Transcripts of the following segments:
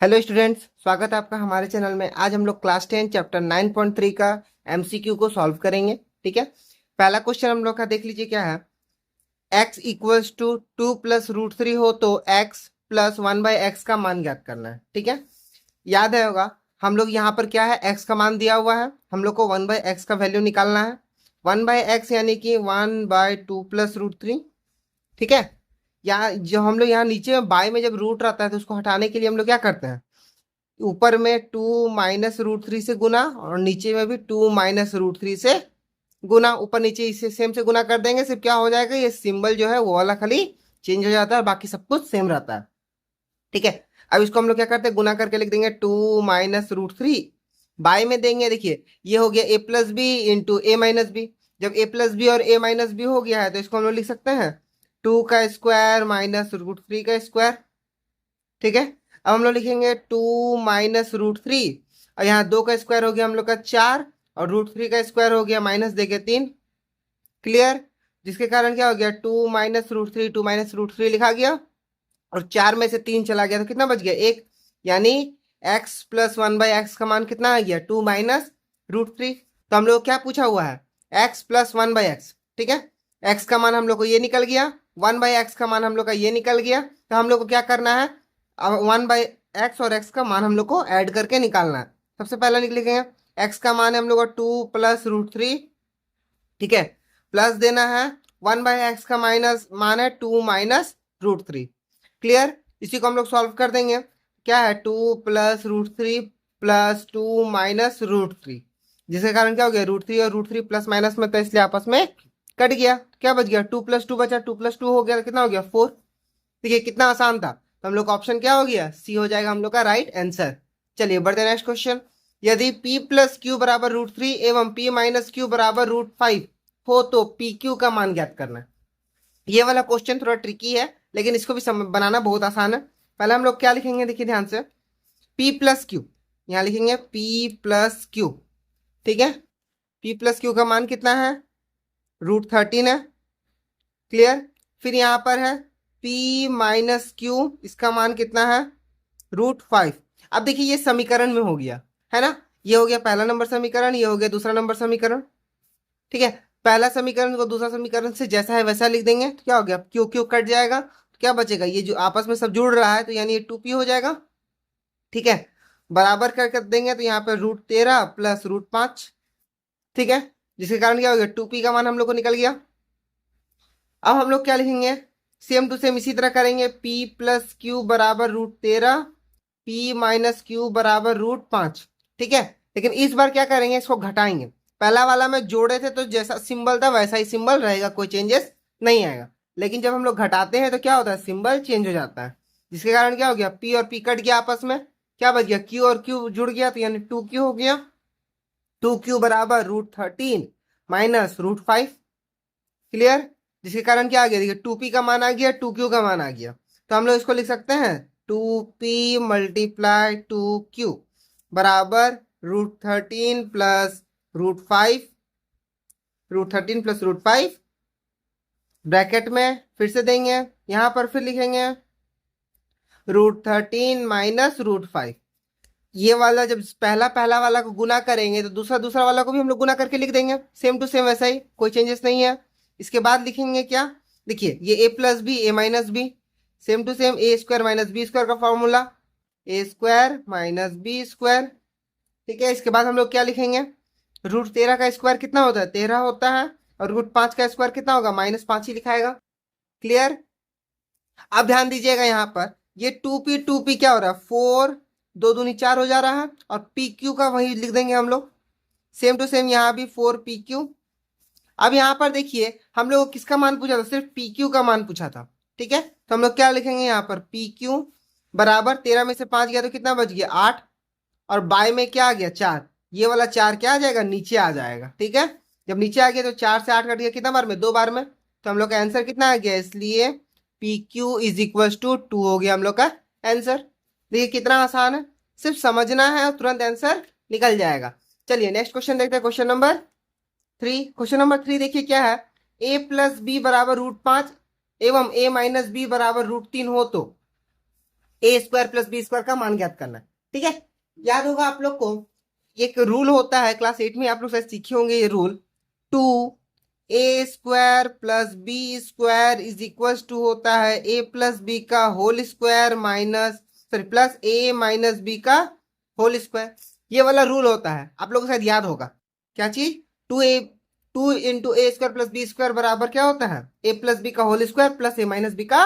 Hello students, स्वागत है आपका हमारे चैनल में। आज हम लोग क्लास 10 चैप्टर 9.3 का एमसीक्यू को सॉल्व करेंगे। ठीक है, पहला क्वेश्चन हम लोग का देख लीजिए क्या है। x इक्वल्स टू 2 + √3 हो तो x प्लस 1/x का मान ज्ञात करना है। ठीक है, याद है होगा हम लोग यहाँ पर क्या है, x का मान दिया हुआ है, हम लोग को 1/x का वैल्यू निकालना है। 1/x यानी कि 1/2 + √3। ठीक है, यहाँ जो हम लोग यहाँ नीचे में बाय में जब रूट रहता है तो उसको हटाने के लिए हम लोग क्या करते हैं, ऊपर में 2 - √3 से गुना और नीचे में भी 2 - √3 से गुना। ऊपर नीचे इसे सेम से गुना कर देंगे, सिर्फ क्या हो जाएगा, ये सिंबल जो है वो वाला खाली चेंज हो जाता है, बाकी सब कुछ सेम रहता है। ठीक है, अब इसको हम लोग क्या करते हैं, गुना करके लिख देंगे 2 - √3। बाय में देंगे, देखिए ये हो गया a+b × a-b। जब a+b और a-b हो गया है तो इसको हम लोग लिख सकते हैं 2 का स्क्वायर -√3 का स्क्वायर। ठीक है, अब हम लोग लिखेंगे 2 - √3 और यहाँ 2 का स्क्वायर हो गया हम लोग का 4 और √3 का स्क्वायर हो गया माइनस देके 3। क्लियर, जिसके कारण क्या हो गया 2 - √3 लिखा गया और 4 में से 3 चला गया तो कितना बच गया 1, यानी x प्लस 1/x का मान कितना आ गया 2 - √3। तो हम लोग क्या पूछा हुआ है, x प्लस 1/x। ठीक है, x का मान हम लोग को ये निकल गया, 1/x का मान हम लोग का ये निकल गया। तो हम लोग को क्या करना है, अब 1/x और x का मान हम लोग को ऐड करके निकालना है। सबसे पहला लिखेंगे x का मान है हम लोग का 2 + √3। ठीक है, प्लस देना है 1/x का माइनस मान है 2 - √3। क्लियर, इसी को हम लोग सॉल्व कर देंगे। क्या है 2 + √3 प्लस 2 - √3, जिसके कारण क्या हो गया √3 और √3 प्लस माइनस में, तो इसलिए आपस में कट गया। क्या बच गया 2 + 2 बचा, 2 + 2 हो गया, कितना हो गया 4। देखिए कितना आसान था, तो हम लोग का ऑप्शन क्या हो गया, सी हो जाएगा हम लोग का राइट आंसर। चलिए बढ़ते नेक्स्ट क्वेश्चन। यदि p + q = √3 एवं p - q = √5 हो तो पी क्यू का मान ज्ञात करना है। ये वाला क्वेश्चन थोड़ा ट्रिकी है, लेकिन इसको भी बनाना बहुत आसान है। पहले हम लोग क्या लिखेंगे, देखिए ध्यान से, p + q, यहाँ लिखेंगे p + q। ठीक है, p + q का मान कितना है, √13 है। क्लियर, फिर यहाँ पर है p - q, इसका मान कितना है √5। अब देखिए ये समीकरण में हो गया है ना, ये हो गया पहला नंबर समीकरण, ये हो गया दूसरा नंबर समीकरण। ठीक है, पहला समीकरण को दूसरा समीकरण से जैसा है वैसा लिख देंगे तो क्या हो गया, क्यू क्यू कट जाएगा तो क्या बचेगा, ये जो आपस में सब जुड़ रहा है तो यानी ये 2p हो जाएगा। ठीक है, बराबर कर देंगे तो यहाँ पे √13 प्लस √5। ठीक है, जिसके कारण क्या हो गया 2p का मान हम लोग को निकल गया। अब हम लोग क्या लिखेंगे, सेम टू सेम इसी तरह करेंगे, p + q = √13, p - q = √5। ठीक है, लेकिन इस बार क्या करेंगे, इसको घटाएंगे। पहला वाला में जोड़े थे तो जैसा सिंबल था वैसा ही सिंबल रहेगा, कोई चेंजेस नहीं आएगा। लेकिन जब हम लोग घटाते हैं तो क्या होता है, सिंबल चेंज हो जाता है, जिसके कारण क्या हो गया p और p कट गया आपस में, क्या बच गया q और q जुड़ गया तो यानी 2q हो गया। 2q = √13 - √5। क्लियर, जिसके कारण क्या आ गया, देखिए 2p का मान आ गया, 2q का मान आ गया, तो हम लोग इसको लिख सकते हैं 2p × 2q बराबर √13 प्लस √5, √13 प्लस √5 ब्रैकेट में फिर से देंगे, यहां पर फिर लिखेंगे √13 - √5। ये वाला जब पहला पहला वाला को गुना करेंगे तो दूसरा दूसरा वाला को भी हम लोग गुना करके लिख देंगे, सेम टू सेम वैसा ही, कोई चेंजेस नहीं है। इसके बाद लिखेंगे क्या, देखिए ये a+b a-b, same to same a² - b² का फॉर्मूला, a² - b²। ठीक है, इसके बाद हम लोग क्या लिखेंगे, √13 का स्क्वायर कितना होता है 13 होता है, और √5 का स्क्वायर कितना होगा -5 ही लिखाएगा। क्लियर, अब ध्यान दीजिएगा यहाँ पर ये 2p क्या हो रहा है 4, 2 दूनी 4 हो जा रहा है, और पी क्यू का वही लिख देंगे हम लोग, सेम टू सेम यहाँ भी 4pq। अब यहाँ पर देखिए हम लोग को किसका मान पूछा था, सिर्फ pq का मान पूछा था। ठीक है, तो हम लोग क्या लिखेंगे यहाँ पर pq बराबर 13 में से 5 गया तो कितना बच गया 8, और बाय में क्या आ गया 4, ये वाला 4 क्या आ जाएगा नीचे आ जाएगा। ठीक है, जब नीचे आ गया तो 4 से 8 कट गया कितना बार में 2 बार में, तो हम लोग का आंसर कितना आ गया, इसलिए p q is equal to 2 हो गया हम लोग का आंसर। देखिए कितना आसान है, सिर्फ समझना है और तुरंत आंसर निकल जाएगा। चलिए नेक्स्ट क्वेश्चन देखते हैं, क्वेश्चन नंबर 3 देखिए क्या है, a + b = √5 एवं a - b = √3 हो तो ए स्क्वायर प्लस बी स्क्वायर का मान ज्ञात करना है। ठीक है, याद होगा आप लोग को एक रूल होता है, क्लास 8 में आप लोग शायद सीखे होंगे ये rule, 2a² plus B square is equal to होता है a प्लस बी का whole square minus sorry plus a minus b का होल स्क्वायर। ये वाला रूल होता है, आप लोगों को शायद याद होगा। क्या चीज? 2 into a square plus B square बराबर क्या होता है? a प्लस बी का whole square plus a minus b का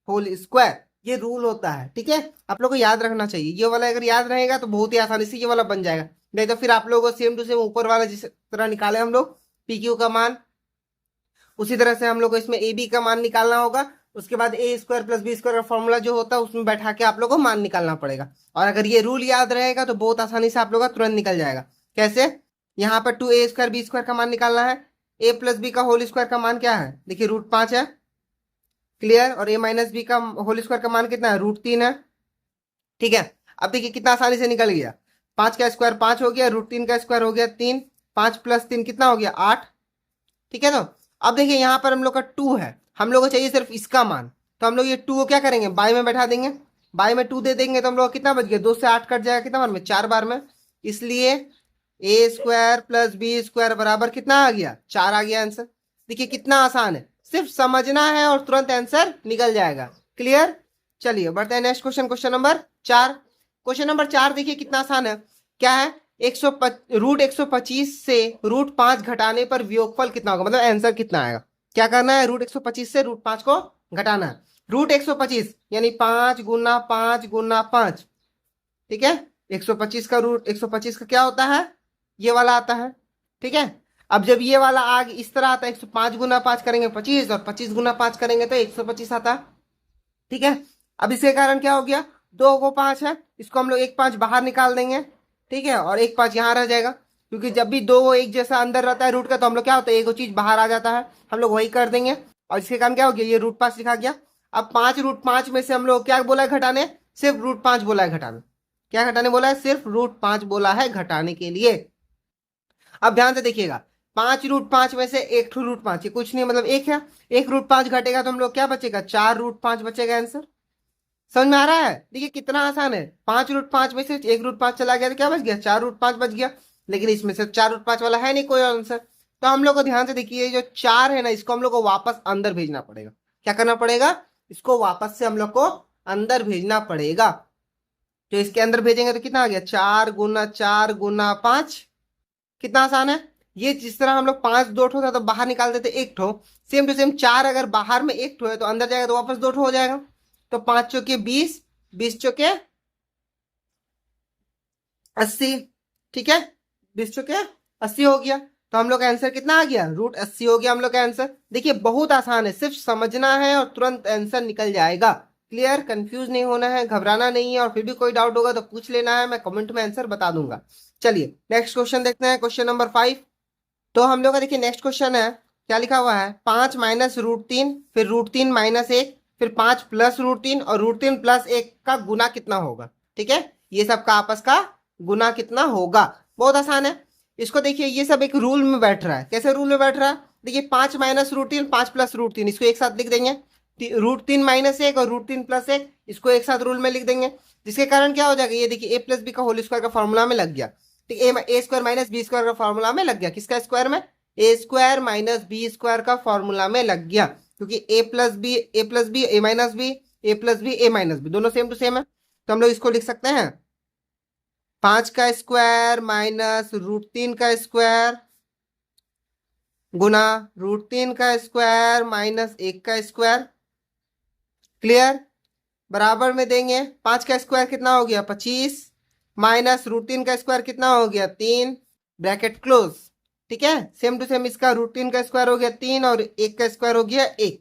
होल स्क्वायर। ये रूल होता है, ठीक है, आप लोग को याद रखना चाहिए। ये वाला अगर याद रहेगा तो बहुत ही आसानी से ये वाला बन जाएगा, नहीं तो फिर आप लोगों को सेम टू सेम ऊपर वाला जिस तरह निकाले हम लोग पी क्यू का मान, उसी तरह से हम लोग को इसमें ए बी का मान निकालना होगा। उसके बाद ए स्क्वायर प्लस बी स्क्वायर का फॉर्मूला जो होता है उसमें बैठा के आप लोग को मान निकालना पड़ेगा। और अगर ये रूल याद रहेगा तो बहुत आसानी से आप लोग का तुरंत निकल जाएगा। कैसे? यहाँ पर 2a² बी स्क्वायर का मान निकालना है, a प्लस बी का होल स्क्वायर का मान क्या है? देखिए √5 है, क्लियर। और a माइनस बी का होल स्क्वायर का मान कितना है? √3 है। ठीक है, अब देखिए कितना आसानी से निकल गया। 5 का स्क्वायर 5 हो गया, √3 का स्क्वायर हो गया 3, 5 प्लस 3 कितना हो गया? 8। ठीक है, तो अब देखिए यहाँ पर हम लोग का 2 है, हम लोग को चाहिए सिर्फ इसका मान, तो हम लोग ये 2 को क्या करेंगे? बाई में बैठा देंगे, बाई में 2 दे देंगे तो हम लोग कितना बच गया? 2 से 8 कट जाएगा, कितना बार में? 4 बार में। इसलिए a² प्लस बी स्क्वायर बराबर कितना आ गया? 4 आ गया आंसर। देखिए कितना आसान है, सिर्फ समझना है और तुरंत आंसर निकल जाएगा। क्लियर? चलिए बढ़ते हैं next question, question number 4। Question number 4 देखिए कितना आसान है। क्या है? √125 से √5 घटाने पर वियोगफल कितना होगा, मतलब आंसर कितना आएगा? क्या करना है? √125 से √5 को घटाना है। √125 यानी 5 गुना 5 गुना 5। ठीक है, 125 का √125 का क्या होता है? ये वाला आता है। ठीक है, अब जब ये वाला आग इस तरह आता है, 105 गुना 5 करेंगे 25 और 25 गुना 5 करेंगे तो 125 आता है। ठीक है, अब इसके कारण क्या हो गया? 2 को 5 है, इसको हम लोग 1 5 बाहर निकाल देंगे। ठीक है, और 1 5 यहाँ रह जाएगा, क्योंकि जब भी 2 एक जैसा अंदर रहता है रूट का तो हम लोग क्या होता है? एक चीज बाहर आ जाता है, हम लोग वही कर देंगे। और इसके कारण क्या हो गया? ये √5 लिखा गया। अब 5 √5 में से हम लोग क्या बोला है घटाने? सिर्फ √5 बोला है घटाने। क्या घटाने बोला है? सिर्फ √5 बोला है घटाने के लिए। अब ध्यान से देखिएगा, 5 √5 में से एक √5, ये कुछ नहीं मतलब एक है, एक √5 घटेगा तो हम लोग क्या बचेगा? 4 √5 बचेगा आंसर। समझ में आ रहा है? देखिए कितना आसान है, 5 √5 में से एक √5 चला गया तो क्या बच गया? 4 √5 बच गया। लेकिन इसमें से 4 √5 वाला है नहीं कोई आंसर, तो हम लोग को ध्यान से देखिए, जो 4 है ना, इसको हम लोग को वापस अंदर भेजना पड़ेगा। क्या करना पड़ेगा? इसको वापस से हम लोग को अंदर भेजना पड़ेगा। तो इसके अंदर भेजेंगे तो कितना आ गया? 4 गुना 4 गुना 5। कितना आसान है ये। जिस तरह हम लोग 5 दो ठो था तो बाहर निकाल देते एक ठो, सेम टू सेम 4 अगर बाहर में एक ठो है तो अंदर जाएगा तो वापस 2 ठो हो जाएगा। तो 5 चौके 20, 20 चौके 80। ठीक है, 20 चौके 80 हो गया। तो हम लोग का आंसर कितना आ गया? √80 हो गया हम लोग का आंसर। देखिए बहुत आसान है, सिर्फ समझना है और तुरंत आंसर निकल जाएगा। क्लियर? कंफ्यूज नहीं होना है, घबराना नहीं है, और फिर भी कोई डाउट होगा तो पूछ लेना है, मैं कमेंट में आंसर बता दूंगा। चलिए नेक्स्ट क्वेश्चन देखते हैं, क्वेश्चन नंबर 5। तो हम लोग का देखिए नेक्स्ट क्वेश्चन है, क्या लिखा हुआ है? 5 माइनस √3, फिर √3 माइनस 1, फिर 5 प्लस √3 और √3 प्लस 1 का गुना कितना होगा? ठीक है, ये सब का आपस का गुना कितना होगा? बहुत आसान है। इसको देखिए, ये सब एक रूल में बैठ रहा है। कैसे रूल में बैठ रहा है? देखिए 5 माइनस √3, 5 प्लस √3, इसको एक साथ लिख देंगे। √3 माइनस 1 और √3 प्लस 1, इसको एक साथ रूल में लिख देंगे, जिसके कारण क्या हो जाएगा? ये देखिए a प्लस बी का होल स्क्वायर का फॉर्मूला में लग गया। ठीक, a² माइनस बी स्क्वायर का फॉर्मूला में लग गया। किसका स्क्वायर में? a² माइनस बी स्क्वायर का फॉर्मूला में लग गया, क्योंकि a plus b a minus b a plus b a minus b दोनों सेम टू सेम है। तो हम लोग इसको लिख सकते हैं 5 का स्क्वायर माइनस √3 का स्क्वायर गुना √3 का स्क्वायर माइनस 1 का स्क्वायर। क्लियर? बराबर में देंगे, 5 का स्क्वायर कितना हो गया? 25, माइनस √3 का स्क्वायर कितना हो गया? 3, ब्रैकेट क्लोज। ठीक है, सेम टू सेम इसका √3 का स्क्वायर हो गया 3 और 1 का स्क्वायर हो गया 1।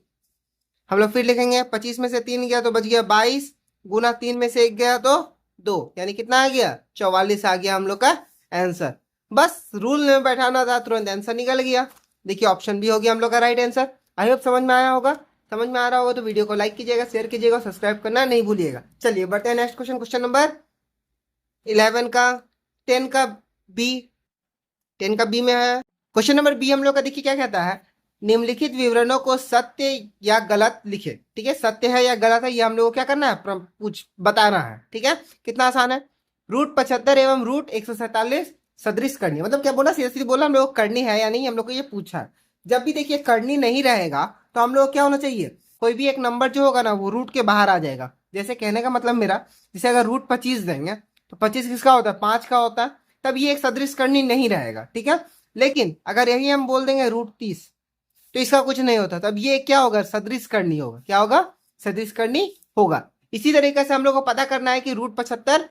हम लोग फिर लिखेंगे, 25 में से 3 गया तो बच गया 22, गुना 3 में से 1 गया तो 2, यानी कितना आ गया? 44 आ गया हम लोग का आंसर। बस रूल में बैठाना था, तुरंत आंसर निकल गया। देखिए ऑप्शन भी हो गया हम लोग का राइट आंसर। आई होप समझ में आया होगा। समझ में आ रहा होगा तो वीडियो को लाइक कीजिएगा, शेयर कीजिएगा, सब्सक्राइब करना नहीं भूलिएगा। चलिए बढ़ते हैं नेक्स्ट क्वेश्चन, क्वेश्चन नंबर 11 का 10 का बी में है। क्वेश्चन नंबर बी हम लोग का देखिए क्या कहता है, निम्नलिखित विवरणों को सत्य या गलत लिखे। ठीक है, सत्य है या गलत है ये हम लोग को क्या करना है, पूछ बताना है। ठीक है, कितना आसान है। रूट 75 एवं रूट 147 सदृश करनी, मतलब क्या बोला, सीधा सीधा बोला हम लोग को करनी है या नहीं, हम लोग को ये पूछा है। जब भी देखिए करनी नहीं रहेगा तो हम लोग को क्या होना चाहिए, कोई भी एक नंबर जो होगा ना वो रूट के बाहर आ जाएगा। जैसे कहने का मतलब मेरा, जैसे अगर रूट 25 देंगे तो 25 किसका होता है, 5 का होता है, तब ये एक सदृश करनी नहीं रहेगा। ठीक है, लेकिन अगर यही हम बोल देंगे रूट 30 तो इसका कुछ नहीं होता, तब ये क्या होगा, सदृश करनी होगा। क्या होगा, सदृश करनी होगा। इसी तरीके से हम लोग को पता करना है कि रूट 75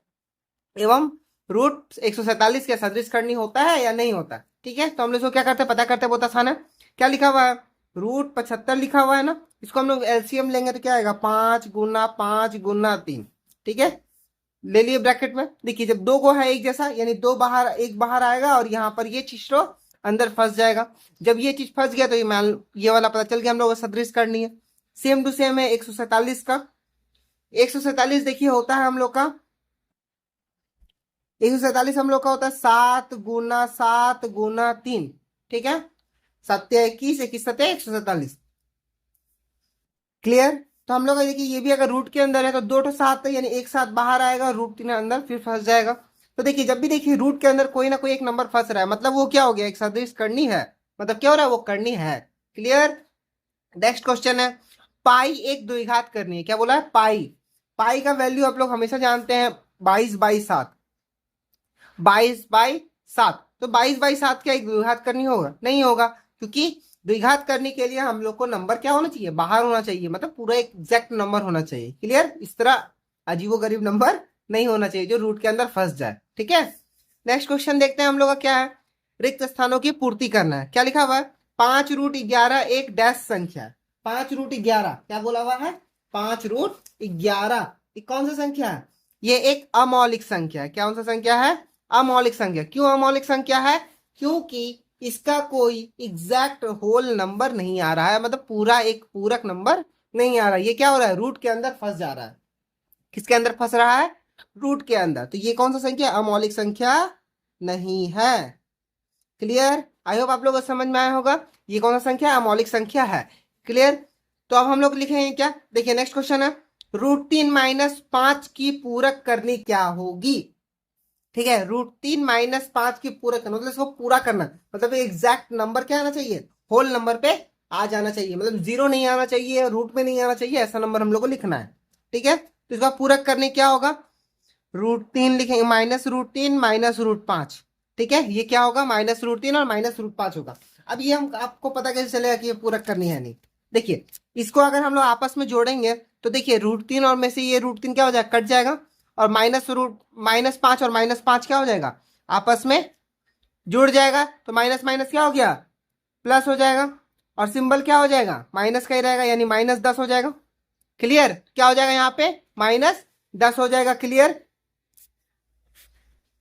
एवं रूट 147 क्या सदृश करनी होता है या नहीं होता। ठीक है, तो हम लोग इसको क्या करते हैं, पता करते हैं, बहुत आसान है। क्या लिखा हुआ है, रूट 75 लिखा हुआ है ना, इसको हम लोग एलसीएम लेंगे तो क्या आएगा, 5 × 5 × 3। ठीक है, ले लिए ब्रैकेट में। देखिए जब दो को है एक जैसा, यानी दो बाहर एक बाहर आएगा और यहाँ पर ये चीज तो अंदर फंस जाएगा। जब ये चीज फंस गया तो ये वाला पता चल गया हम लोग को सदृश करनी है। सेम टू सेम है 147 का। 147 देखिए होता है हम लोग का, 147 हम लोग का होता है 7 × 7 × 3। ठीक है, 7 × 21, 21 × 147। क्लियर। तो हम लोग देखिए ये भी अगर रूट के अंदर है तो 2 तो 7 है, यानी एक साथ बाहर आएगा, रूट 3 अंदर फिर फंस जाएगा। तो देखिए जब भी देखिए रूट के अंदर कोई ना कोई एक नंबर फंस रहा है, मतलब वो क्या हो गया, एक सदृश करनी है, मतलब क्या हो रहा है, वो करनी है। क्लियर। नेक्स्ट क्वेश्चन है, पाई एक द्विघात करनी है। क्या बोला है, पाई। पाई का वैल्यू आप लोग हमेशा जानते हैं 22/7। 22/7, तो 22/7 क्या एक द्विघात करनी होगा, नहीं होगा, क्योंकि द्विघात करने के लिए हम लोग को नंबर क्या होना चाहिए, बाहर होना चाहिए, मतलब पूरा एक एग्जैक्ट नंबर होना चाहिए। क्लियर, इस तरह अजीबोगरीब नंबर नहीं होना चाहिए जो रूट के अंदर फंस जाए। ठीक है, नेक्स्ट क्वेश्चन देखते हैं हम लोग का क्या है, रिक्त स्थानों की पूर्ति करना है। क्या लिखा हुआ है, 5√11 एक डैश संख्या है। 5√11 क्या बोला हुआ है, 5√11 कौन सा संख्या है, ये एक अमौलिक संख्या है। क्या कौन सा संख्या है, अमौलिक संख्या। क्यों अमौलिक संख्या है, क्योंकि इसका कोई एग्जैक्ट होल नंबर नहीं आ रहा है, मतलब पूरा एक पूरक नंबर नहीं आ रहा है। ये क्या हो रहा है, रूट के अंदर फंस जा रहा है। किसके अंदर फंस रहा है, रूट के अंदर। तो ये कौन सा संख्या, अमौलिक संख्या नहीं है। क्लियर, आई होप आप लोगों को समझ में आया होगा। ये कौन सा संख्या, अमौलिक संख्या है। क्लियर। तो अब हम लोग लिखेंगे क्या, देखिए नेक्स्ट क्वेश्चन है, √3 - 5 की पूरक करनी क्या होगी। ठीक है, √3 - 5 की पूरक करना, मतलब इसको पूरा करना, मतलब एग्जैक्ट नंबर क्या आना चाहिए, होल नंबर पे आ जाना चाहिए, मतलब जीरो नहीं आना चाहिए, रूट में नहीं आना चाहिए, ऐसा नंबर हम लोग को लिखना है। ठीक है, तो इसका पूरक करने क्या होगा, √3 लिखेंगे, -√3 - √5। ठीक है, ये क्या होगा, -√3 और -√5 होगा। अब ये हम आपको पता कैसे चलेगा कि ये पूरक करनी है नहीं, देखिए इसको अगर हम लोग आपस में जोड़ेंगे तो देखिए √3 और में से ये √3 क्या हो जाएगा, कट जाएगा, और -5 और -5 क्या हो जाएगा, आपस में जुड़ जाएगा, तो माइनस माइनस क्या हो गया, प्लस हो जाएगा, और सिंबल क्या हो जाएगा, माइनस का ही रहेगा, यानी -10 हो जाएगा। क्लियर, क्या हो जाएगा यहाँ पे, -10 हो जाएगा। क्लियर।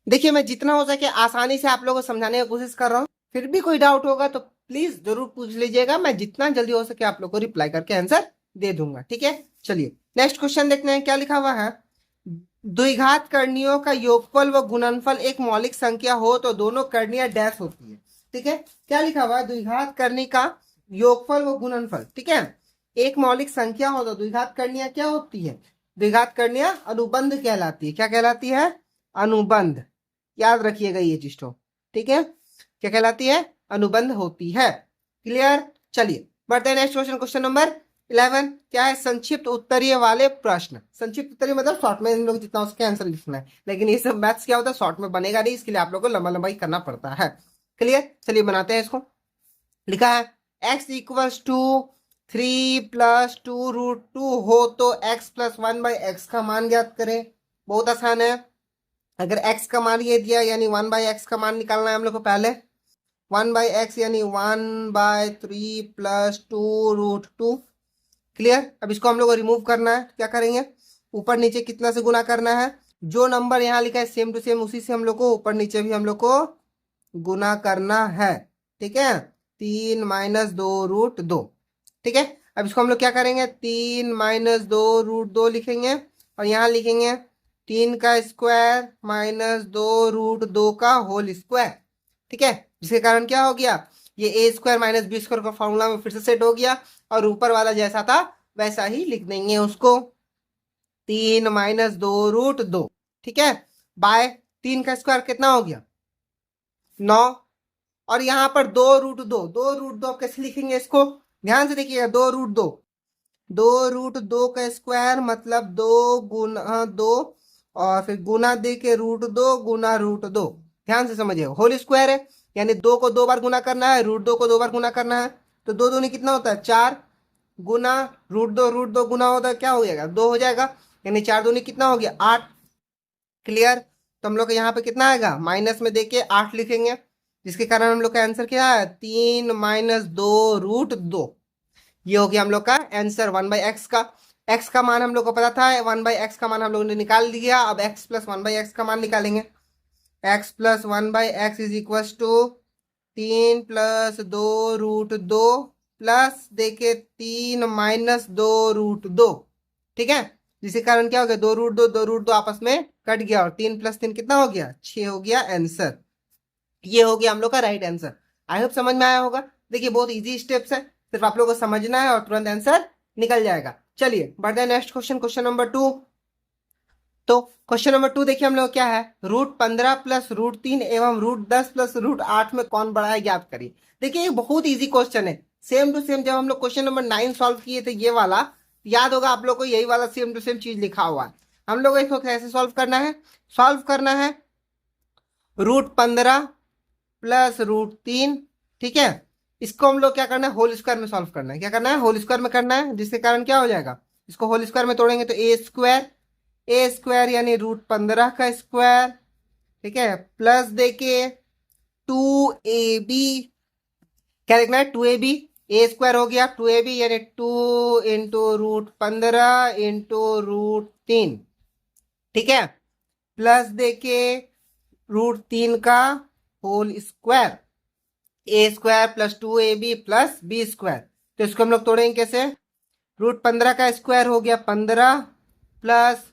देखिए मैं जितना हो सके आसानी से आप लोगों को समझाने की कोशिश कर रहा हूँ, फिर भी कोई डाउट होगा तो प्लीज जरूर पूछ लीजिएगा, मैं जितना जल्दी हो सके आप लोग को रिप्लाई करके आंसर दे दूंगा। ठीक है, चलिए नेक्स्ट क्वेश्चन देखते हैं, क्या लिखा हुआ है, द्विघात करणियों का योगफल व गुणनफल एक मौलिक संख्या हो तो दोनों करणियां डैश होती है। ठीक है, क्या लिखा हुआ है, द्विघात करनी का योगफल व गुणनफल। ठीक है, एक मौलिक संख्या हो तो द्विघात करणियां क्या होती है, द्विघात करणियां अनुबंध कहलाती है। क्या कहलाती है, अनुबंध। याद रखिएगा ये चीज तो। ठीक है, क्या कहलाती है, अनुबंध होती है। क्लियर। चलिए बढ़ते हैं नेक्स्ट क्वेश्चन, क्वेश्चन नंबर 11 क्या है, संक्षिप्त उत्तरीय वाले प्रश्न। संक्षिप्त उत्तरीय मतलब शॉर्ट में इन लोग जितना उसके आंसर लिखना है, लेकिन ये सब मैथ्स क्या होता है, शॉर्ट में बनेगा नहीं, इसके लिए आप लोग को लंबा लंबा ही करना पड़ता है। क्लियर, चलिए बनाते हैं इसको। लिखा है x = 3 + 2√2 हो तो x + 1/x का मान ज्ञात करें। बहुत आसान है, अगर x का मान ये दिया यानी 1/x का मान निकालना है हम लोग को पहले। 1/x यानी 1/3 + 2√2। क्लियर, अब इसको हम लोग को रिमूव करना है, क्या करेंगे, ऊपर नीचे कितना से गुना करना है, जो नंबर यहाँ लिखा है सेम टू सेम उसी से हम लोग को ऊपर नीचे भी हम लोग को गुना करना है। ठीक है, 3 - 2√2। ठीक है, अब इसको हम लोग क्या करेंगे, 3 - 2√2 लिखेंगे, और यहाँ लिखेंगे 3 का स्क्वायर - 2√2 का होल स्क्वायर। ठीक है, जिसके कारण क्या हो गया, ये ए स्क्वायर माइनस बी स्क्वायर का फॉर्मूला में फिर से सेट हो गया, और ऊपर वाला जैसा था वैसा ही लिख देंगे उसको, 3 - 2√2, ठीक है, बाय 3 का स्क्वायर कितना हो गया 9, और यहाँ पर 2√2, 2√2 आप कैसे लिखेंगे इसको, ध्यान से देखिएगा, 2√2, 2√2 का स्क्वायर मतलब 2 × 2, और फिर गुना दे के √2 गुना √2, ध्यान से समझिएगा, होल स्क्वायर है, यानी 2 को 2 बार गुना करना है, √2 को 2 बार गुना करना है, तो 2 दूनी कितना होता है 4, गुना √2 गुना होता है क्या हो जाएगा 2 हो जाएगा, यानी 4 दूनी कितना हो गया 8, क्लियर। तो हम लोग यहाँ पे कितना आएगा, माइनस में देके 8 लिखेंगे, जिसके कारण हम लोग का आंसर क्या है 3 - 2√2, ये हो गया हम लोग का आंसर 1/x का। x का मान हम लोग को पता था, 1/x का मान हम लोगों ने निकाल दिया, अब x प्लस 1/x का मान निकालेंगे, x plus 1/x is equal to 3 + 2√2 plus देखे 3 - 2√2, ठीक है, जिसके कारण क्या हो गया 2√2 2√2 आपस में कट गया, और 3 + 3 कितना हो गया 6 हो गया आंसर, ये हो गया हम लोग का राइट आंसर। आई होप समझ में आया होगा। देखिए बहुत इजी स्टेप्स है, सिर्फ आप लोगों को समझना है और तुरंत आंसर निकल जाएगा। चलिए बढ़ते हैं नेक्स्ट क्वेश्चन, क्वेश्चन नंबर 2। तो क्वेश्चन नंबर 2 देखिए हम लोग क्या है, √15 + √3 एवं √10 + √8 में कौन बड़ा है ज्ञात करिए। देखिए ये बहुत इजी क्वेश्चन है, सेम टू सेम जब हम लोग क्वेश्चन नंबर 9 सॉल्व किए थे ये वाला, याद होगा आप लोग को, यही वाला सेम टू सेम चीज लिखा हुआ है। हम लोग इसको कैसे सॉल्व करना है, सॉल्व करना है √15 + √3, ठीक है, इसको हम लोग क्या करना है होल स्क्वायर में सॉल्व करना है, क्या करना है होल स्क्वायर में करना है, जिसके कारण क्या हो जाएगा, इसको होल स्क्वायर में तोड़ेंगे तो ए स्क्वायर यानी √15 का स्क्वायर, ठीक है, प्लस देके 2ab, क्या देखना है 2ab, ए स्क्वायर हो गया 2ab यानी 2 × √15 × √3, ठीक है, प्लस देके √3 का whole square, a square plus 2ab plus B square, तो इसको हम लोग तोड़ेंगे कैसे, √15 का स्क्वायर हो गया 15 प्लस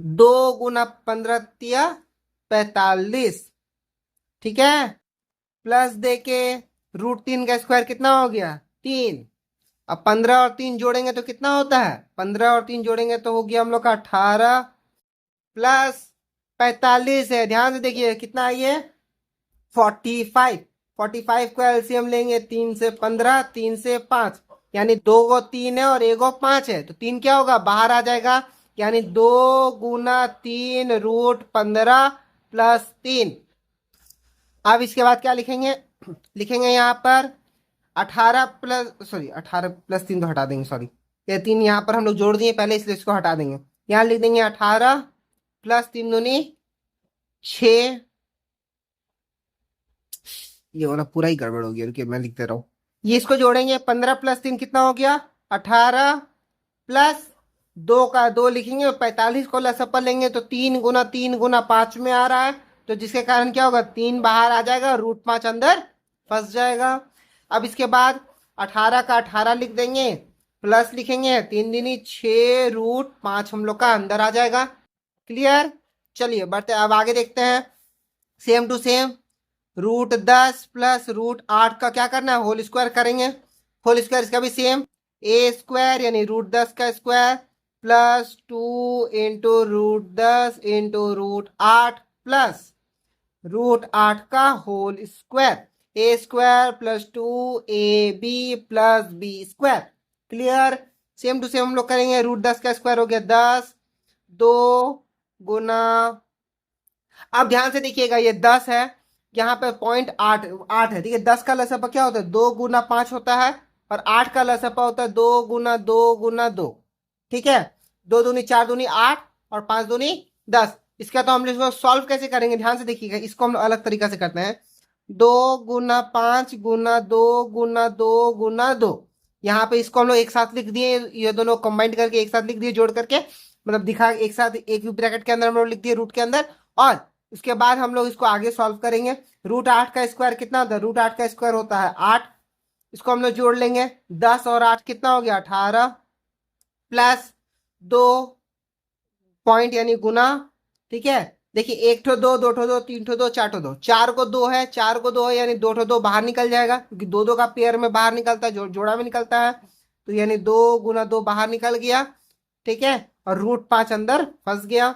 2 × 15 × 45, ठीक है, प्लस देके √3 का स्क्वायर कितना हो गया 3, अब 15 और 3 जोड़ेंगे तो कितना होता है, 15 और 3 जोड़ेंगे तो हो गया हम लोग का 18 प्लस 45 है, ध्यान से देखिए कितना है ये 45, 45 को एलसीएम लेंगे 3 से 15 3 से 5, यानी 2 को 3 है और 1 को 5 है, तो 3 क्या होगा बाहर आ जाएगा, यानी 2 × 3 √15 + 3। अब इसके बाद क्या लिखेंगे, लिखेंगे यहाँ पर 18 + 3 तो हटा देंगे, सॉरी ये 3 यहाँ पर हम लोग जोड़ दिए पहले इसलिए इसको हटा देंगे, यहाँ लिख देंगे 18 + 3 दूनी 6, ये वाला पूरा ही गड़बड़ हो गया, रुकिए मैं लिखते रहा हूँ, ये इसको जोड़ेंगे 15 + 3 कितना हो गया 18 प्लस 2 का 2 लिखेंगे, 45 को लसअपर लेंगे तो 3 × 3 × 5 में आ रहा है, तो जिसके कारण क्या होगा 3 बाहर आ जाएगा, √5 अंदर फंस जाएगा। अब इसके बाद 18 का 18 लिख देंगे, प्लस लिखेंगे 3 दूनी 6 √5 हम लोग का अंदर आ जाएगा, क्लियर। चलिए बढ़ते अब आगे देखते हैं, सेम टू सेम √10 + √8 का क्या करना है होल स्क्वायर करेंगे, होल स्क्वायर इसका भी सेम, ए स्क्वायर यानी √10 का स्क्वायर प्लस 2 × √10 × √8 प्लस √8 का whole square, a square plus 2ab plus B square, clear. Same to same हम लोग करेंगे, √10 का स्क्वायर हो गया 10, 2 गुना, अब ध्यान से देखिएगा ये 10 है, यहाँ पे 0.8 है, ठीक है, 10 का लसापा क्या होता है 2 × 5 होता है, और 8 का लसापा होता है 2 × 2 × 2, ठीक है, 2 दूनी 4 दूनी 8 और 5 दूनी 10। इसका तो हम लोग इसको सॉल्व कैसे करेंगे, ध्यान से देखिएगा, इसको हम अलग तरीका से करते हैं, 2 × 5 × 2 × 2 × 2, यहाँ पे इसको हम लोग एक साथ लिख दिए, ये दोनों कंबाइंड करके एक साथ लिख दिए, जोड़ करके मतलब दिखा एक साथ एक ब्रैकेट के अंदर हम लोग लिख दिए रूट के अंदर, और उसके बाद हम लोग इसको आगे सॉल्व करेंगे। √8 का स्क्वायर कितना होता है, √8 का स्क्वायर होता है 8, इसको हम लोग जोड़ लेंगे, 10 और 8 कितना हो गया 18 प्लस 2 पॉइंट यानी गुना, ठीक है, देखिए एक ठो दो, दो ठो दो, तीन ठो दो, चार ठो दो, चार को दो है, चार को दो है, यानी दो ठो दो बाहर निकल जाएगा, क्योंकि दो दो का पेयर में बाहर निकलता है, जोड़ा में निकलता है। तो यानी दो गुना दो बाहर निकल गया, ठीक है, और √5 अंदर फंस गया।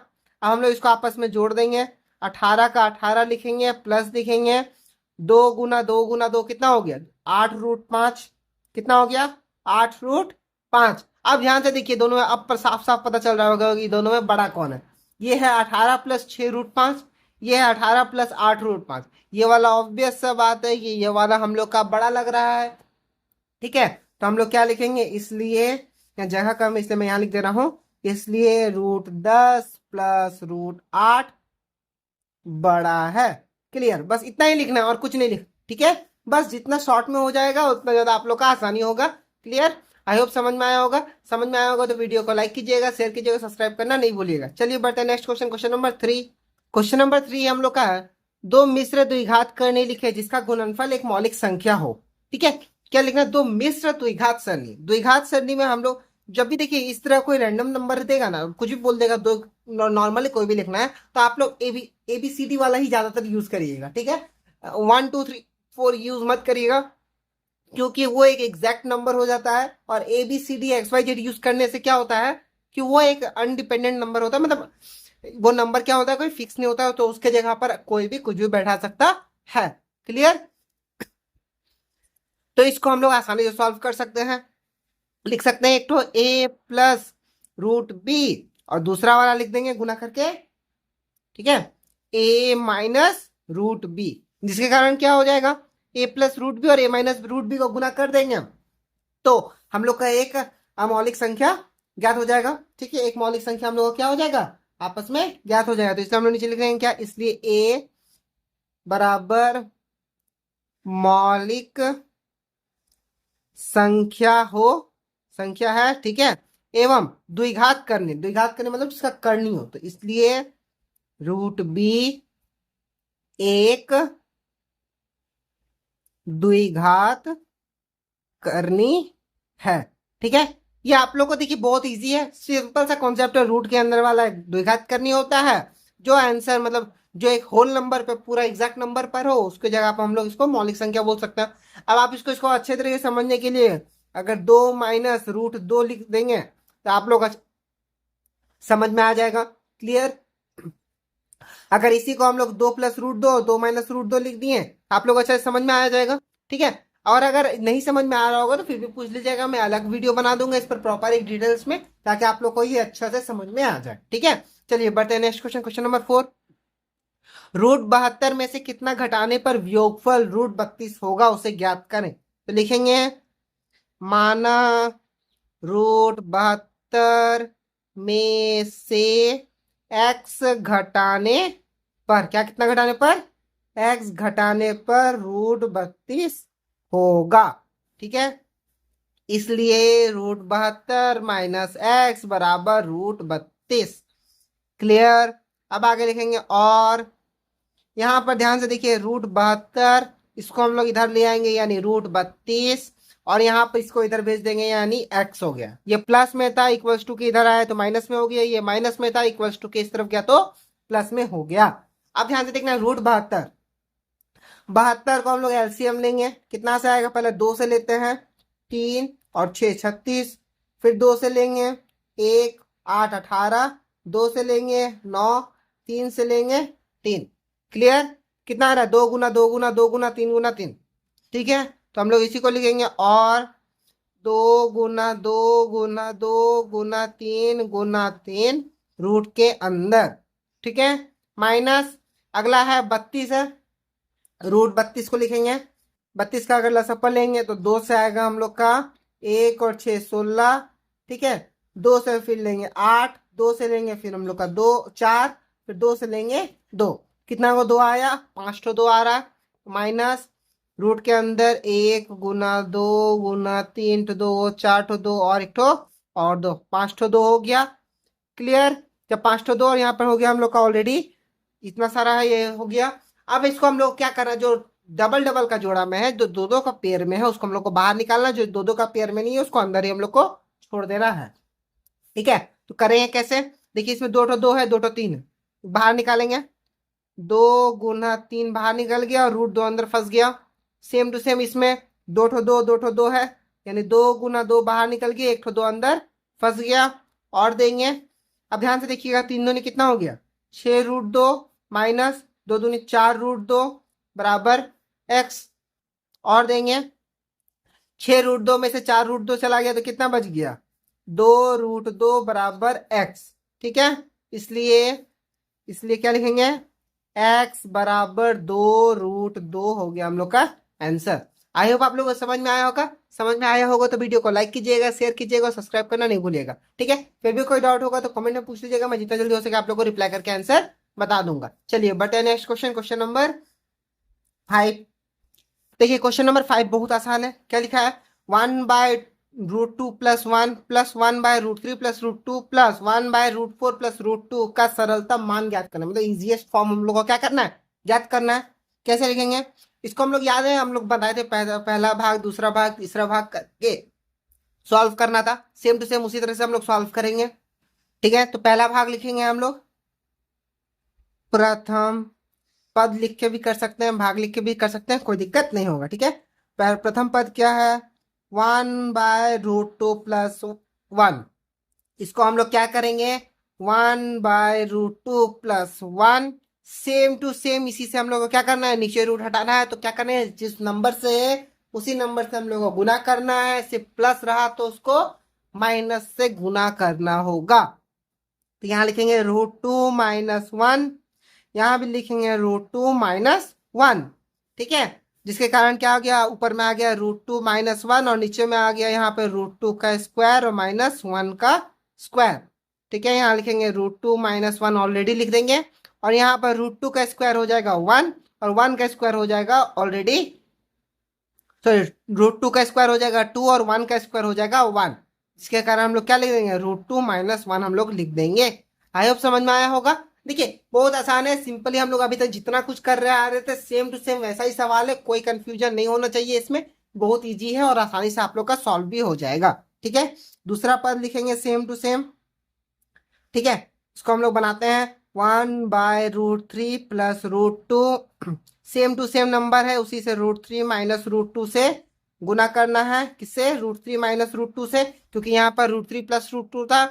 अब हम लोग इसको आपस में जोड़ देंगे, 18 का 18 लिखेंगे, प्लस लिखेंगे, दो गुना दो कितना हो गया, 8√5, कितना हो गया, 8√5। अब ध्यान से देखिए दोनों में, अब पर साफ साफ पता चल रहा होगा कि दोनों में बड़ा कौन है। ये है 18 प्लस 6√5, ये है 18 प्लस 8√5। ये वाला ऑब्वियस सा बात है कि ये वाला हम लोग का बड़ा लग रहा है, ठीक है। तो हम लोग क्या लिखेंगे, इसलिए या जगह कम इसलिए मैं यहां लिख दे रहा हूं, इसलिए √10 प्लस √8 बड़ा है। क्लियर, बस इतना ही लिखना है और कुछ नहीं लिख, ठीक है। बस जितना शॉर्ट में हो जाएगा उतना ज्यादा आप लोग का आसानी होगा। क्लियर, आई होप समझ में आया होगा। समझ में आया होगा तो वीडियो को लाइक कीजिएगा, शेयर कीजिएगा, सब्सक्राइब करना नहीं भूलिएगा। चलिए बढ़ते हैं next question, question number 3। Question number 3 हम लोग का है, दो मिश्र द्विघात करनी लिखे जिसका गुणनफल एक मौलिक संख्या हो, ठीक है। क्या लिखना है, दो मिश्र द्विघात सरणी। द्विघात सरणी में हम लोग जब भी देखिए इस तरह कोई रैंडम नंबर देगा ना, कुछ भी बोल देगा, दो नॉर्मली कोई भी लिखना है तो आप लोग ABCD वाला ही ज्यादातर यूज करिएगा, ठीक है। 1 2 3 4 यूज मत करिएगा, क्योंकि वो एक एग्जैक्ट नंबर हो जाता है। और ABCD XYZ यूज करने से क्या होता है कि वो एक अनडिपेंडेंट नंबर होता है, मतलब वो नंबर क्या होता है, कोई फिक्स नहीं होता है, तो उसके जगह पर कोई भी कुछ भी बैठा सकता है। क्लियर, तो इसको हम लोग आसानी से सॉल्व कर सकते हैं। लिख सकते हैं एक तो A प्लस √B और दूसरा वाला लिख देंगे गुना करके, ठीक है, A माइनस √B, जिसके कारण क्या हो जाएगा, A प्लस √B और A माइनस √B को गुना कर देंगे तो हम लोग का एक अमौलिक संख्या ज्ञात हो जाएगा, ठीक है। एक मौलिक संख्या हम लोग का क्या हो जाएगा, आपस में ज्ञात हो जाएगा। तो इसलिए हम लोग नीचे लिख रहे हैं क्या, इसलिए A बराबर मौलिक संख्या हो, संख्या है, ठीक है, एवं द्विघात करने, द्विघात करने मतलब जिसका करनी हो, तो इसलिए √B एक द्विघात करनी है, ठीक है। ये आप लोग को देखिए बहुत इजी है, सिंपल सा कॉन्सेप्ट है, रूट के अंदर वाला द्विघात करनी होता है। जो आंसर मतलब जो एक होल नंबर पे पूरा एग्जैक्ट नंबर पर हो उसके जगह पर हम लोग इसको मौलिक संख्या बोल सकते हैं। अब आप इसको अच्छे तरीके से समझने के लिए अगर 2 माइनस √2 लिख देंगे तो आप लोग समझ में आ जाएगा। क्लियर, अगर इसी को हम लोग 2 प्लस √2 2 माइनस √2 लिख दिए आप लोग अच्छा समझ में आ जाएगा, ठीक है। और अगर नहीं समझ में आ रहा होगा तो फिर भी पूछ लीजिएगा, मैं अलग वीडियो बना दूंगा इस पर प्रॉपर एक डिटेल्स में, ताकि आप लोग को ये अच्छा से समझ में आ जाए, ठीक है। चलिए बढ़ते हैं नेक्स्ट क्वेश्चन, क्वेश्चन नंबर 4। √72 में से कितना घटाने पर वियोगफल √32 होगा उसे ज्ञात करें। तो लिखेंगे माना √72 में से x घटाने पर, क्या कितना घटाने पर, x घटाने पर √32 होगा, ठीक है। इसलिए √72 माइनस x बराबर √32। क्लियर, अब आगे लिखेंगे और यहां पर ध्यान से देखिए √72 इसको हम लोग इधर ले आएंगे यानी √32 और यहाँ पर इसको इधर भेज देंगे यानी x हो गया। ये प्लस में था इक्वल्स टू के इधर आया तो माइनस में हो गया, ये माइनस में था इक्वल्स टू के इस तरफ गया तो प्लस में हो गया। अब ध्यान से देखना √72 को हम लोग एलसीएम लेंगे, कितना से आएगा, पहले 2 से लेते हैं, 3 और 6 36, फिर 2 से लेंगे 1 8 18, 2 से लेंगे 9, 3 से लेंगे 3। क्लियर, कितना आ रहा है, 2 गुना 2 गुना 2 गुना 3 गुना 3, ठीक है। तो हम लोग इसी को लिखेंगे और 2 गुना 2 गुना 2 गुना 3 गुना 3 रूट के अंदर, ठीक है, माइनस अगला है 32 है, √32 को लिखेंगे। 32 का अगर लसअपल लेंगे तो 2 से आएगा हम लोग का 1 और 6 16, ठीक है। 2 से फिर लेंगे 8, 2 से लेंगे फिर हम लोग का 2 4, फिर 2 से लेंगे 2, कितना को 2 आया, 5 तो 2 आ रहा है, माइनस रूट के अंदर 1 गुना 2 गुना 3 तो 2 4 तो 2 और 1 और 2, 5 तो 2 हो गया। क्लियर, जब 5 तो 2 और यहाँ पर हो गया हम लोग का ऑलरेडी इतना सारा है, ये हो गया। अब इसको हम लोग क्या करना, जो डबल डबल का जोड़ा में है, जो दो दो का पेयर में है उसको हम लोग को बाहर निकालना, जो दो दो का पेयर में नहीं है उसको अंदर ही हम लोग को छोड़ देना है, ठीक है। तो करें कैसे, देखिए इसमें 2 तो 2 है, 2 तो 3 है, बाहर निकालेंगे, 2 गुना 3 बाहर निकल गया और रूट 2 अंदर फंस गया। सेम टू सेम इसमें 2 ठो 2 है, यानी 2 गुना 2 बाहर निकल गया, 1 ठो 2 अंदर फंस गया। और देंगे, अब ध्यान से देखिएगा, 3 दूनी कितना हो गया 6 रूट 2 माइनस 2 दूनी 4 रूट 2 बराबर एक्स। और देंगे 6 रूट 2 में से 4 रूट 2 चला गया तो कितना बच गया 2 रूट 2 बराबर एक्स। ठीक है, इसलिए इसलिए क्या लिखेंगे x बराबर 2 रूट 2 हो गया हम लोग का आंसर। आई होप आप लोगों को समझ में आया होगा। समझ में आया होगा तो वीडियो को लाइक कीजिएगा, शेयर कीजिएगा और सब्सक्राइब करना नहीं भूलिएगा। ठीक है, फिर भी कोई डाउट होगा तो कमेंट में पूछ लीजिएगा, मैं जितना जल्दी हो सके आप लोगों को रिप्लाई करके आंसर बता दूंगा। चलिए बढ़ते हैं नेक्स्ट क्वेश्चन, क्वेश्चन नंबर 5। देखिए क्वेश्चन नंबर 5 बहुत आसान है। क्या लिखा है 1/√2 + 1 +1/√3 + √2 + 1/√4 + √2 का सरलतम मान ज्ञात करना, मतलब इजीएस्ट फॉर्म हम लोग को क्या करना है ज्ञात करना है। कैसे लिखेंगे इसको, हम लोग याद है हम लोग बताए थे, पहला भाग दूसरा भाग तीसरा भाग करके सॉल्व करना था। सेम टू सेम उसी तरह से हम लोग सॉल्व करेंगे। ठीक है, तो पहला भाग लिखेंगे हम लोग, प्रथम पद लिख के भी कर सकते हैं, भाग लिख के भी कर सकते हैं, कोई दिक्कत नहीं होगा। ठीक है, प्रथम पद क्या है 1/√2 + 1। इसको हम लोग क्या करेंगे 1/√2 + 1 सेम टू सेम इसी से हम लोग को क्या करना है नीचे रूट हटाना है। तो क्या करना है जिस नंबर से उसी नंबर से हम लोग को गुना करना है, सिर्फ प्लस रहा तो उसको माइनस से गुना करना होगा। तो यहाँ लिखेंगे √2 - 1, यहाँ भी लिखेंगे √2 - 1। ठीक है, जिसके कारण क्या आ गया ऊपर में आ गया √2 - 1 और नीचे में आ गया यहाँ पे √2 का स्क्वायर और -1 का स्क्वायर। ठीक है, यहाँ लिखेंगे √2 - 1 ऑलरेडी लिख देंगे और यहाँ पर √2 का स्क्वायर हो जाएगा 1 और 1 का स्क्वायर हो जाएगा ऑलरेडी, सॉरी √2 का स्क्वायर हो जाएगा 2 और 1 का स्क्वायर हो जाएगा 1, जिसके कारण हम लोग क्या लिख देंगे √2 - 1 हम लोग लिख देंगे। आई होप समझ में आया होगा। देखिए बहुत आसान है, सिंपली हम लोग अभी तक जितना कुछ कर रहे आ रहे थे सेम टू सेम वैसा ही सवाल है, कोई कंफ्यूजन नहीं होना चाहिए इसमें, बहुत इजी है और आसानी से आप लोग का सॉल्व भी हो जाएगा। ठीक है, दूसरा पद लिखेंगे सेम टू सेम। ठीक है, इसको हम लोग बनाते हैं 1/√3 + √2, सेम टू सेम नंबर है उसी से √3 - √2 से गुना करना है। किससे √3 - √2 से, क्योंकि यहाँ पर √3 + √2 था।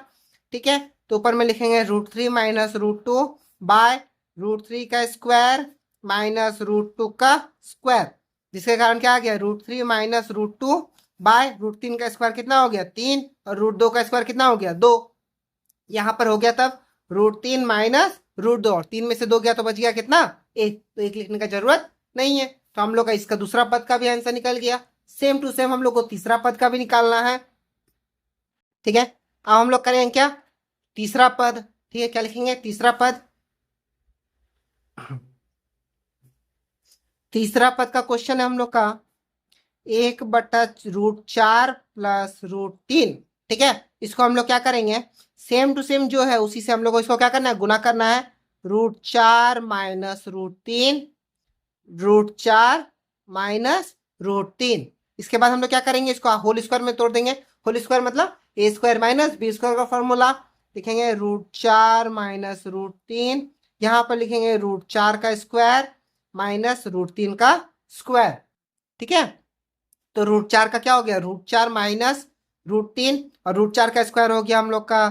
ठीक है, तो ऊपर में लिखेंगे √3 - √2 बाय √3 का स्क्वायर -√2 का स्क्वायर, जिसके कारण क्या आ गया √3 - √2 बाय √3 का स्क्वायर कितना हो गया 3 और √2 का स्क्वायर कितना हो गया 2। यहाँ पर हो गया तब √3 - √2 और 3 में से 2 गया तो बच गया कितना 1, तो 1 लिखने का जरूरत नहीं है। तो हम लोग का इसका दूसरा पद का भी आंसर निकल गया। सेम टू सेम हम लोग को तीसरा पद का भी निकालना है। ठीक है, अब हम लोग करेंगे क्या तीसरा पद। ठीक है, क्या लिखेंगे तीसरा पद, तीसरा पद का क्वेश्चन है हम लोग का 1/√4 + √3। ठीक है, इसको हम लोग क्या करेंगे सेम टू सेम जो है उसी से हम लोग को इसको क्या करना है गुना करना है √4 - √3 √4 - √3। इसके बाद हम लोग क्या करेंगे इसको होल स्क्वायर में तोड़ देंगे। होल स्क्वायर मतलब a² - b² का फॉर्मूला, लिखेंगे √4 - √3, यहाँ पर लिखेंगे √4 का स्क्वायर -√3 का स्क्वायर। ठीक है, तो √4 का क्या हो गया √4 - √3 और √4 का स्क्वायर हो गया हम लोग का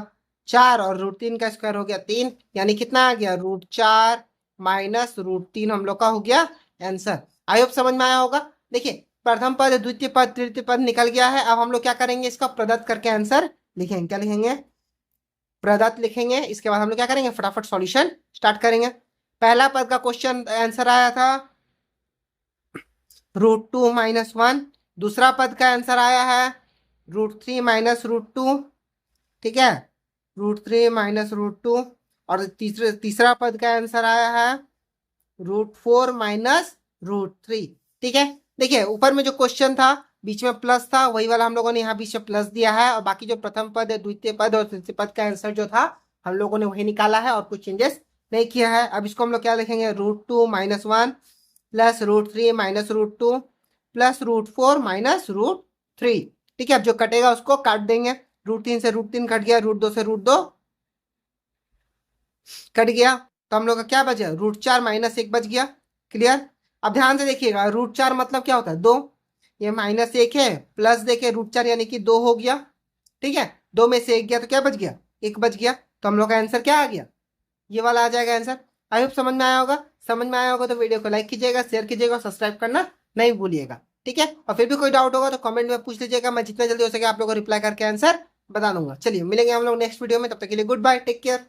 4 और √3 का स्क्वायर हो गया 3, यानी कितना आ गया √4 - √3 हम लोग का हो गया आंसर। आई होप समझ में आया होगा। देखिए प्रथम पद द्वितीय पद तृतीय पद निकल गया है। अब हम लोग क्या करेंगे इसका प्रदत्त करके आंसर लिखेंगे। क्या लिखेंगे प्रदत्त लिखेंगे। इसके बाद हम लोग क्या करेंगे फटाफट सॉल्यूशन स्टार्ट करेंगे। पहला पद का क्वेश्चन आंसर आया था √2 - 1, दूसरा पद का आंसर आया है √3 - √2। ठीक है, √3 - √2 और तीसरा पद का आंसर आया है √4 - √3। ठीक है, देखिए ऊपर में जो क्वेश्चन था बीच में प्लस था वही वाला हम लोगों ने यहाँ बीच में प्लस दिया है और बाकी जो प्रथम पद है द्वितीय पद और तृतीय पद का आंसर जो था हम लोगों ने वही निकाला है और कुछ चेंजेस नहीं किया है। अब इसको हम लोग क्या लिखेंगे √2 - 1 + √3 - √2 + √4 - √3। ठीक है, अब जो कटेगा उसको काट देंगे, √3 से √3 कट गया, √2 से √2 कट गया, तो हम लोग का क्या बचा, √4 माइनस 1 बच गया। क्लियर। अब ध्यान से देखिएगा, √4 मतलब क्या होता है, 2। ये -1 है, प्लस देखे √4 यानी कि 2 हो गया। ठीक है, 2 में से 1 गया तो क्या बच गया, 1 बच गया। तो हम लोग का आंसर क्या आ गया, ये वाला आ जाएगा आंसर। आई होप समझ में आया होगा। समझ में आया होगा तो वीडियो को लाइक कीजिएगा, शेयर कीजिएगा और सब्सक्राइब करना नहीं भूलिएगा। ठीक है, और फिर भी कोई डाउट होगा तो कमेंट में पूछ लीजिएगा, मैं जितना जल्दी हो सके आप लोगों को रिप्लाई करके आंसर बता दूंगा। चलिए मिलेंगे हम लोग नेक्स्ट वीडियो में, तब तक के लिए गुड बाय, टेक केयर।